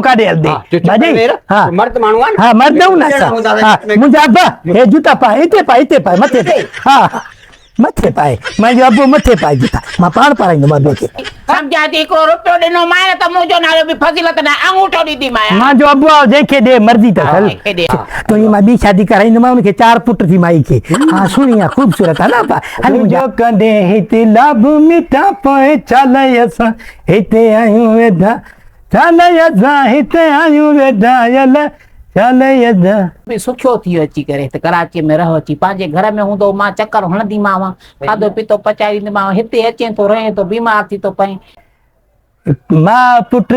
काढे हलंदे भाॼी हा मर्द माण्हू आहे हा मर्द आहियूं न असां हा मुंहिंजा अब्बा हे जूता पाए हिते पाए मथे ते हा मथे पाए मुंहिंजो अब्बो मथे पाए जूता मां पाण पाराईंदो अब्बे खे सम्झा थी हिकिड़ो रुपयो ॾिनो माए त मुंहिंजो नालो बि फज़ीलत न अंगूठो ॾींदी माए मुंहिंजो अब्बो आहे जंहिंखे ॾे मर्ज़ी त हल तुंहिंजी मां ॿी शादी कराईंदोमांव उनखे 4 पुट थी माई खे हा सुहिणी आहे ख़ूबसूरत आहे न हल मुंहिंजो कॾहिं हिते लाभ मिठा पोइ चालय असां हिते आहियूं वेठा चालय असां हिते आहियूं वेठा चालय असां सुठो थी वियो अची करे हिते कराची में रहो अची पंहिंजे घर में हूंदो मां चकर हणंदीमांव खाधो पीतो पचाईंदीमांव हिते अचे थो रहे थो बीमार थी थो पए मां पुट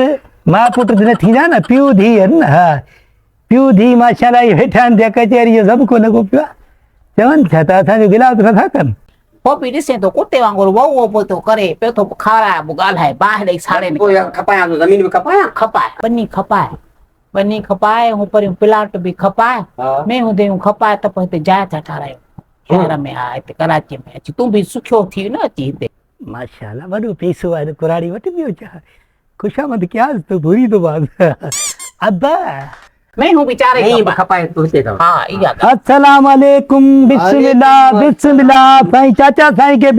न थींदा न पीउ धीउ आहिनि न हा पीउ धीउ माशाल्लाह वेठा आहिनि त्या कचहरी जो सभु को लॻो पियो आहे चवनि छा त असांजो गिलास नथा कनि पोइ बि ॾिसे थो कुते वांगुरु वहू पियो थो करे पियो थो खाराए ॻाल्हाए बाहि ॾेई साड़े खपायां थो ज़मीन बि खपायां खपाए बनी खपाए हूं परियूं प्लाट बि खपाए में हूंदे खपाए त पोइ हिते जाइ था ठारायूं शहर में हा हिते कराची में अची तूं बि सुठो थी न अची हिते माशाल्लाह वॾो पैसो आहे कुराड़ी वटि ॿियो छा खुशामद कयासि तो भूरी तो बात अब्बा मैं हूं बेचारे नहीं खपाए तो हिते अथव हां इहा अस्सलाम वालेकुम बिस्मिल्लाह साईं चाचा साईं के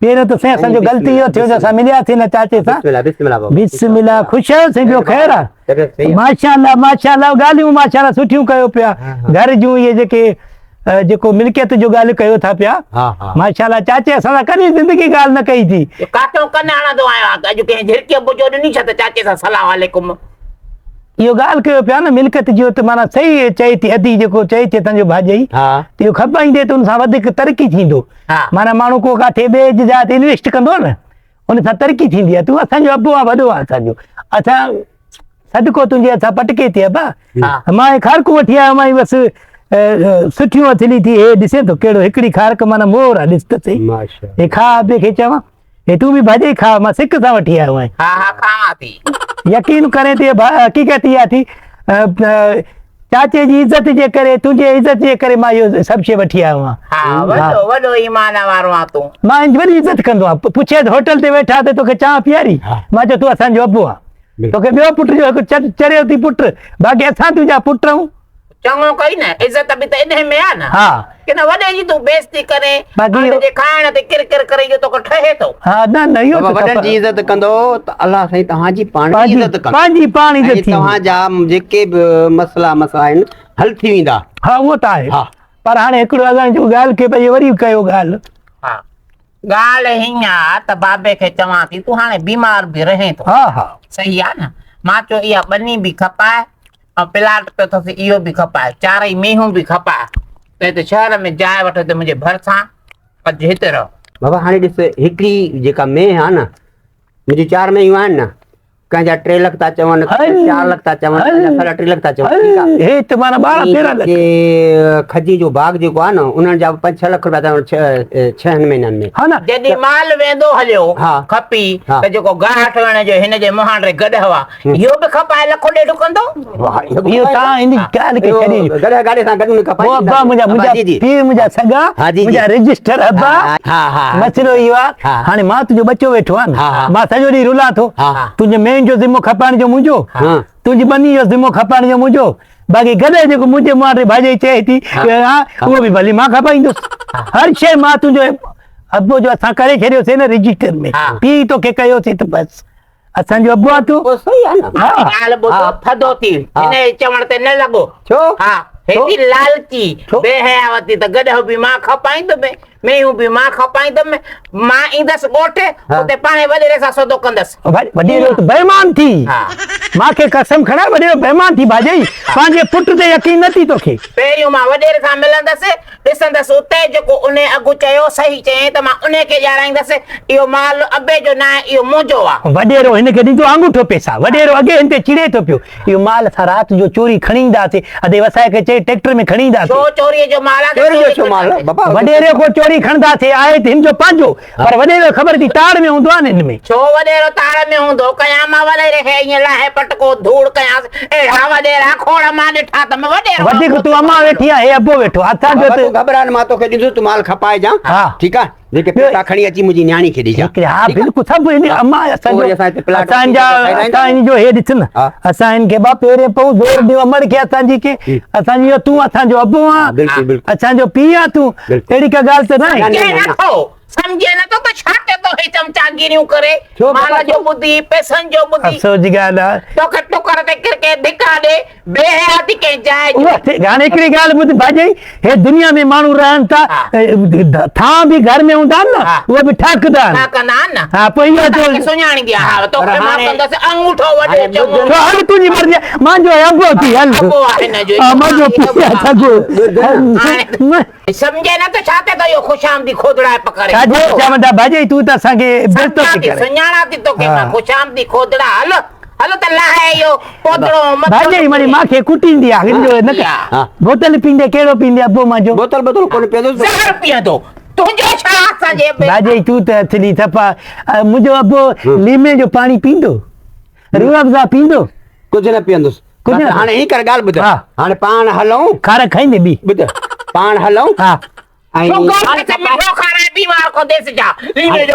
पहिरियों त साईं असांजो ग़लती इहो थियो जो असां मिलियासीं न चाचे सां बिस्मिल्लाह ख़ुशि आहियो साईं ॿियो ख़ैर आहे माशाल्लाह ॻाल्हियूं माशाल्लाह सुठियूं कयो पिया घर जूं इहे जेको मिल्कियत जो ॻाल्हि कयो था पिया माशाल्लाह चाचे असां सां कॾहिं ज़िंदगी ॻाल्हि न कई थी काटो कन हणंदो आहियां अॼु कंहिं झिरकीअ बुजो ॾिनी छा त चाचे सां सलाम वालेकुम इहो ॻाल्हि कयो पिया न मिल्कियत जो त माना सही चई थी अदी जेको चई थी तव्हांजो भाॼई त इहो खपाईंदे त उन सां वधीक तरक़ी थींदो माना माण्हू को काथे ॿिए जात इन्वेस्ट कंदो न उन सां तरक़ी थींदी आहे तूं असांजो अब्बो आहे वॾो आहे असांजो असां सदको तुंहिंजे असां पटके थी अबा मां खारकू वठी आयो मां बसि सुठियूं अथली थी हे ॾिसे थो कहिड़ो हिकिड़ी खारक माना मोर आहे ॾिस त सही हे खा अॿे खे चवां हे तूं बि भाॼी खा मां सिक सां वठी आयो आहियां हा खावां थी यकीन करे थी हक़ीक़त इहा थी चाचे जी इज़त जे करे तुंहिंजे इज़त जे करे मां इहो सभु शइ वठी आयो आहियां वॾो ईमान वारो आहे तूं मां वॾी इज़त कंदो आहियां पुछे होटल ते वेठा त तोखे चांहि पीआरी मां चयो तूं असांजो अब्बो आहे तोखे ॿियो पुट जो हिकु चरियो थी पुट बाक़ी असां तुंहिंजा पुट आहियूं चङो कई न इज़त बि त इन में आहे न हा कि न वॾे जी तूं बेइज्जती करे जे खाइण ते किरकिर करे इहो तोखे ठहे थो हा न इहो वॾनि जी इज़त कंदो त अल्लाह साईं तव्हांजी पाण जी इज़त कंदो पंहिंजी पाण इज़त थी तव्हांजा जेके बि मसला आहिनि हल थी वेंदा हा उहो त आहे पर हाणे हिकिड़ो अॻाणे जो ॻाल्हि खे भई वरी कयो ॻाल्हि हा ॻाल्हि हीअं आहे त बाबे खे चवां थी तूं हाणे बीमार बि रहे थो हा सही आहे न मां चयो इहा बनी बि खपाए ऐं प्लाट पियो अथसि इहो बि खपाए 4 मेहूं बि खपाए त हिते शहर में जाइ वठो त मुंहिंजे भरिसां अॼु हिते रहो बाबा हाणे ॾिस हिकिड़ी जेका मेह आहे न मुंहिंजी 4 मेहियूं आहिनि न कंहिंजा 3 लख था चवनि 4 लख था चवनि 3.5 लख था चवनि हे त माना 12-13 लख खजी जो बाग जेको आहे न उन्हनि जा 5-6 लख रुपया 6 महीननि में हा न जॾहिं माल वेंदो हलियो खपी त जेको गाह ठहण जो हिन जे मुहांडे गॾ हवा इहो बि खपाए 1.5 कंदो इहो तव्हां इन ॻाल्हि खे छॾी गॾ गाॾी सां गॾु खपाए अब्बा मुंहिंजा पीउ मुंहिंजा सगा मुंहिंजा रजिस्टर अब्बा मसलो इहो आहे हाणे मां तुंहिंजो बच्चो वेठो आहे न मां सॼो ॾींहुं रुलां थो तुंहिंजे मेन जो ज़िमो खपाइण जो मुंहिंजो तुंहिंजी बनी जो ज़िमो खपाइण जो मुंहिंजो बाक़ी गॾे जेको मुंहिंजे मुंहुं भाॼी चए थी उहो बि भली मां खपाईंदुसि हर शइ मां तुंहिंजो अब्बो जो असां करे छॾियोसीं न रजिस्टर में पीउ तोखे कयोसीं त बसि असांजो अब्बो आहे तूं सही आहे न ॻाल्हि ॿुधो थधो थी हिन चवण ते न लॻो छो हा हेॾी लालची बेहयावती त गॾ बि मां खपाईंदुमि मेहूं बि मां खपाईंदुमि मां ईंदसि ॻोठे उते पाणे वॾेरे सां सौदो कंदसि वॾेरो त बेईमान थी मूंखे कसम खणा वॾेरो बेईमान थी भाॼई पंहिंजे पुट ते यकीन नथी तोखे पहिरियों मां वॾेरे सां मिलंदसि ॾिसंदसि उते जेको उन अघु चयो सही चयईं त मां उन खे ॼाणाईंदसि इहो माल अबे जो न आहे इहो मुंहिंजो आहे वॾेरो हिनखे ॾींदो आंगूठो पैसा वॾेरो अॻे हिन ते चिड़े थो पियो इहो माल असां राति जो चोरी खणी ईंदासीं अॾे वसाए खे चई ट्रैक्टर में खणी ईंदासीं छो चोरीअ जो माल आहे वॾेरे को चोरी खणंदासीं आहे त हिन जो पंहिंजो पर वॾेरो ख़बर थी ताड़ में हूंदो आहे न हिन में छो वॾेरो ताड़ में हूंदो कयां मां वॾेरे खे ईअं लाहे पटको धूड़ कयांसि अहिड़ा वॾेरा खोड़ मां ॾिठा त वॾेरो वधीक तूं अम्मा वेठी आहे हे अब्बो वेठो असांजो घबराए मां तोखे ॾींदुसि तूं माल खपाए जा ठीकु आहे जेके पैसा खणी अची मुंहिंजी न्याणी खे ॾिजां हा बिल्कुलु सभु अमा असांजो हे ॾिस न असां हिन खे पहिरियों पऊं ज़ोर ॾियो अमड़ खे असांजी खे असांजी तूं असांजो अबो आहे असांजो पीउ आहे तूं अहिड़ी का ॻाल्हि त न आहे समझे न तो छा ते तो हे चमचागिरियूं करे माल जो बुद्धि पैसनि जो बुद्धि अफ़सोस जी ॻाल्हि आहे तो टुकर ते किरके धिका ॾे बेहयाती के जाए हाणे हिकिड़ी ॻाल्हि ॿुध भाॼई हे दुनिया में माण्हू रहनि था थां बि घर में हूंदा आहिनि न उहे बि ठहकंदा आहिनि कंदा आहिनि न हा पोइ इहो तो सुञाणी गया हा तो मां कंदसि अंगूठो वॾो चङो हल तुंहिंजी मर्ज़ी मुंहिंजो अबो थी हल मुंहिंजो पीउ सॻो समझे न तो छा ते तो इहो खुशामदी खोदड़ा पकड़े चवंदा भाॼई तूं त असांखे बेइज़्ज़त थी करे सुञाणा थी तोखे मां खुशामदी खोदड़ा हलो हलो त लाहे इहो पोतड़ो भाॼई वरी मूंखे कुटींदी आहे हिनजो न बोतल पींदे कहिड़ो पींदे अबो मुंहिंजो बोतल बोतल कोन पीअंदो ज़हर पीअंदो तुंहिंजो छा असांजे भाॼई तूं त असली सफ़ा मुंहिंजो अबो लीमे जो पाणी पींदो रूह अफ़ज़ा पींदो कुझु न पीअंदुसि कुझु हाणे ईअं करे ॻाल्हि ॿुध हाणे पाण हलूं खार खाईंदे बि ॿुध पाण हलूं हा जो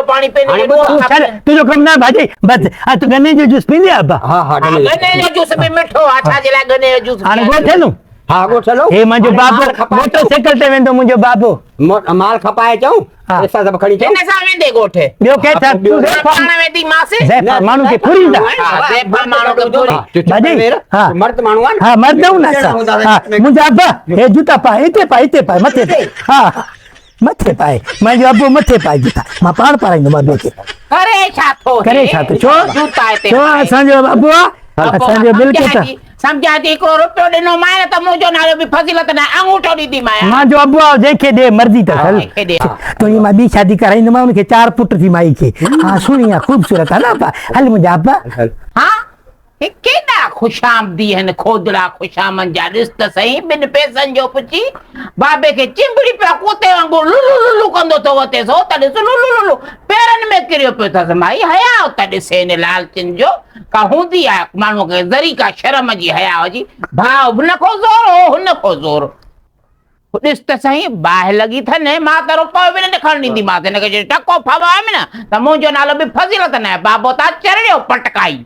पानी तुंहिंजो कमु न भाॼई बसि तूं गन्ने जो जूस पींदे अबा गन्ने जो जूस बि मिठो आहे छाजे लाइ गन्ने जो जूस हाणे ॻोठेलूं हा ॻोठलो हे मुंहिंजो बाबो मोटरसाइकिल ते वेंदो मुंहिंजो बाबो माल खपाए चऊं पैसा सभु खणी हिन सां वेंदे ॻोठे ॿियो केरु पाण वेंदी मासे माण्हू खे फुरींदा मर्द माण्हू आहे हा मर्द आहियूं न असां मुंहिंजा अबा हे जूता पाए हिते पाए मथे पाए हा मथे पाए मुंहिंजो अबो मथे पाए जूता मां पाण पाराईंदो ॿिए खे करे छा थो छो असांजो अबो आहे असांजो बिल्कुलु समझा थी हिकिड़ो रुपयो ॾिनो माए त मुंहिंजो नालो बि फज़ीलत न अंगूठो ॾींदी माए मुंहिंजो अबो आहे जंहिंखे ॾे मर्ज़ी त हल तुंहिंजी मां ॿी शादी कराईंदोमांइ हुनखे 4 पुट थी माई खे हा सुहिणी आहे ख़ूबसूरत आहे न अबा हल मुंहिंजा अबा हा हे केॾा खुशामदी आहिनि खोदड़ा खुशामनि जा ॾिस त सही ॿिनि पैसनि जो पुछी बाबे खे चिंबड़ी पिया कुते वांगुरु लुलु लुलु कंदो थो वतेसि हो त ॾिस लुलु लुलु पेरनि में किरियो पियो अथसि माई हया त ॾिसे हिन लालचिन जो का हूंदी आहे माण्हूअ खे ज़री का शर्म जी हया हुजी भाउ हुनखो ज़ोर हो हुनखो ज़ोर ॾिस त सही बाहि लॻी अथनि मां त रुपयो बि न ॾेखारण ॾींदीमांसि हिनखे टको फवायमि न त मुंहिंजो नालो बि फज़ीलत न आहे बाबो ता चरियो पटकाई